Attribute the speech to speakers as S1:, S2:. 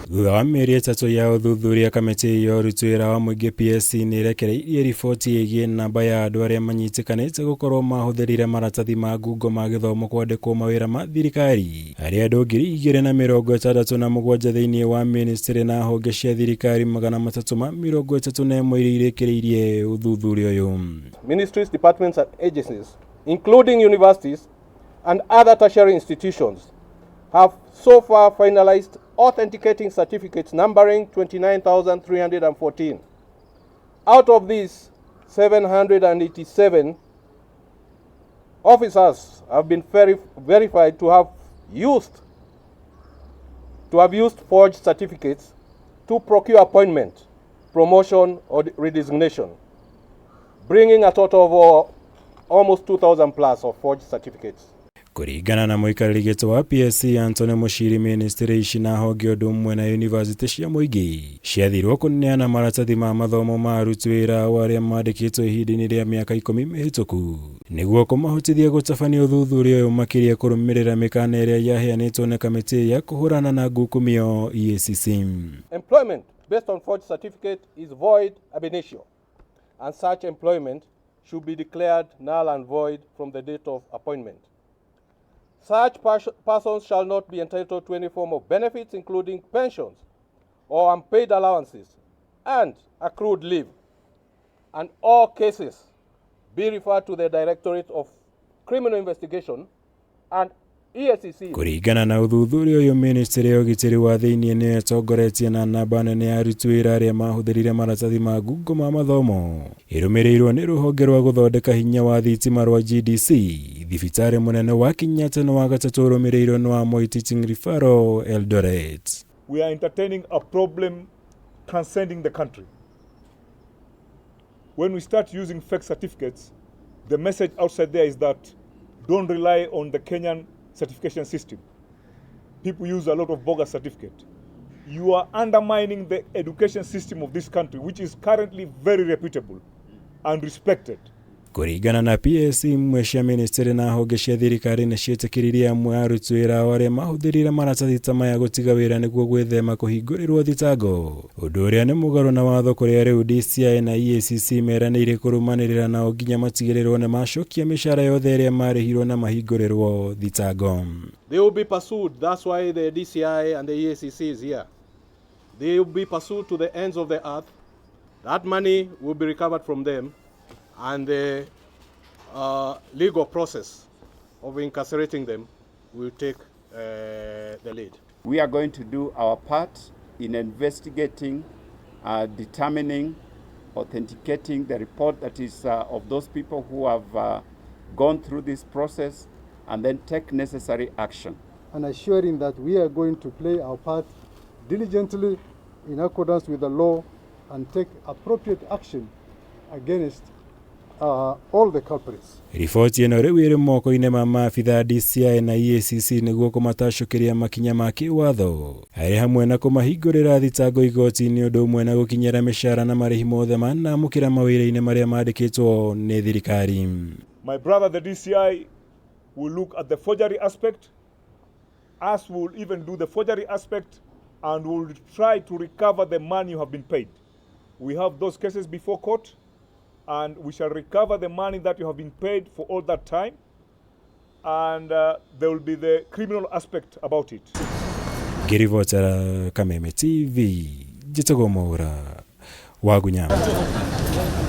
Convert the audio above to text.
S1: Thutha wa mĩeri ĩtatũ ya ũthuthuria, kamĩtĩ ya ARUTI wĩra wa mũingĩ PSC nĩ ĩrekereirie riboti ĩgiĩ namba ya andũ arĩa manyitikanĩte gũkorwo mahũthĩrire maratathi ma ngungo ma gĩthomo kwandĩkwo mawĩra ma thirikari harĩ andũ 2,067 thĩinĩ wa ministry na honge cia thirikari 331 iria irekereirie ũthuthuria ũyũ.
S2: Ministries, departments and agencies, including universities and other tertiary institutions, have so far finalized authenticating certificates numbering 29,314. Out of these, 787 officers have been verified to have used forged certificates to procure appointment, promotion or redesignation, bringing a total of almost 2,000 plus of forged certificates.
S1: Kuringana na mũikarĩri gĩtĩ wa PSC Antony Muchiri, ministry ici na honge ũndũ ũmwe na university cia mũingĩ ciathirwo kũneana maratathi ma mathomo ma aruti wĩra arĩa mandĩkĩtwo ihinda-inĩ rĩa mĩaka 10 mĩhĩtũku nĩguo kũmahotithia gũtabania ũthuthuria ũyũ makĩria kũrũmĩrĩra mĩkana ĩrĩa yaheanĩtwo nĩ kamĩtĩ ya kũhũrana na ngukumio EACC.
S2: Employment based on forged certificate is void ab initio, and such employment should be declared null and void from the date of appointment. Such persons shall not be entitled to any form of benefits, including pensions or unpaid allowances and accrued leave, and all cases be referred to the Directorate of Criminal Investigation and EACC.
S1: Kuringana na ũthuthuria ũyũ, ministry ya ũgitĩri wa thĩinĩ nĩ ĩtongoretie na namba nene ya aruti wĩra arĩa mahũthĩrire maratathi ma ngungo ma mathomo, ĩrũmĩrĩirwo nĩ rũhonge rwa gũthondeka hinya wa thitima rwa GDC, thibitarĩ mũnene wa Kenyatta na wa gatatũ ũrũmĩrĩirwo nĩ wa Moi Teaching Referral Eldoret.
S3: We are entertaining a problem transcending the country. When we start using fake certificates, the message outside there is that don't rely on the Kenyan certification system. People use a lot of bogus certificate. You are undermining the education system of this country, which is currently very reputable and respected.
S1: Kuringana na PSC, imwe cia ministry na honge cia thirikari nĩ ciĩtĩkĩririe amwe aruti wĩra arĩa mahũthĩrire maratathi ta maya gũtiga wĩra nĩguo gwĩthema kũhingũrĩrwo thitango, ũndũ ũrĩa nĩ mũgarũ na watho kũrĩa rĩu DCI na EACC meranĩire kũrũmanĩrĩra nao nginya matigĩrĩrwo nĩ macokia mĩcara yothe ĩrĩa marĩhirwo na mahingũrĩrwo thitango.
S2: They will be pursued. That's why the DCI and the EACC is here. They will be pursued to the ends of the earth. That money will be recovered from them, and the legal process of incarcerating them will take the lead.
S4: We are going to do our part in investigating, determining, authenticating the report that is of those people who have gone through this process, and then take necessary action.
S5: And assuring that we are going to play our part diligently in accordance with the law and take appropriate action against all the culprits.
S1: Riboti ĩno rĩu ĩrĩ moko-inĩ ma maabitha DCI na EACC nĩguo kũmatacũkĩria makinya ma kĩwatho arĩ hamwe na kũmahingũrĩra thitango igoti-inĩ ũndũ ũmwe na gũkinyĩra mĩcara na marĩhi mothe manamũkĩra mawĩra-inĩ marĩa mandĩkĩtwo nĩ thirikari.
S3: My brother, the DCI, will look at the forgery aspect. Us will even do the forgery aspect, and will try to recover the money you have been paid. We have those cases before court, and we shall recover the money that you have been paid for all that time, and there will be the criminal aspect about it.
S1: Ngĩribotera Kameme TV, njĩtagwo MAWIRA wa Gunyama.